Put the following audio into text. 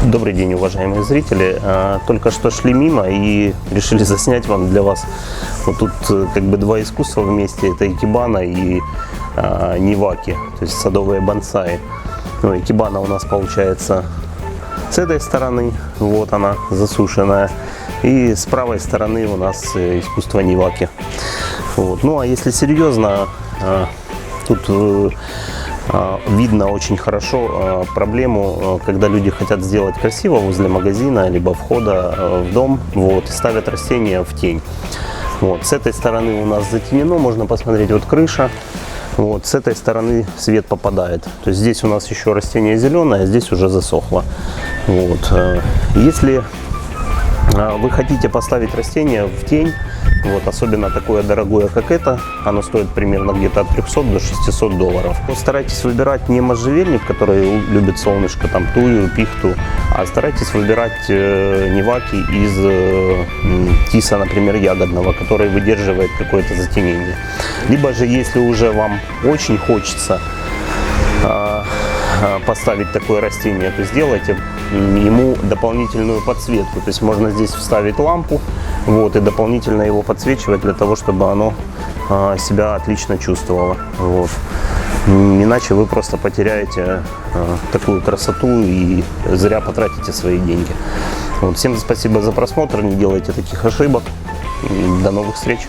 Добрый день, уважаемые зрители. Только что шли мимо и решили заснять для вас. Вот тут как бы два искусства вместе. Это икебана и ниваки, то есть садовые бонсаи. Ну, икебана у нас получается с этой стороны, вот она засушенная. И с правой стороны у нас искусство ниваки. Вот. Ну а если серьезно, тут видно очень хорошо проблему, когда люди хотят сделать красиво возле магазина, либо входа в дом, вот, и ставят растения в тень. Вот. С этой стороны у нас затенено, можно посмотреть, вот крыша. Вот, с этой стороны свет попадает. То есть здесь у нас еще растение зеленое, а здесь уже засохло. Вот. Если вы хотите поставить растение в тень, вот, особенно такое дорогое, как это, оно стоит примерно где-то от 300 до 600 долларов. Старайтесь выбирать не можжевельник, который любит солнышко, там тую, пихту, а старайтесь выбирать ниваки из тиса, например, ягодного, который выдерживает какое-то затенение. Либо же, если уже вам очень хочется поставить такое растение, то сделайте ему дополнительную подсветку. То есть можно здесь вставить лампу, вот, и дополнительно его подсвечивать для того, чтобы оно себя отлично чувствовало. Вот. Иначе вы просто потеряете такую красоту и зря потратите свои деньги. Вот. Всем спасибо за просмотр, не делайте таких ошибок. До новых встреч!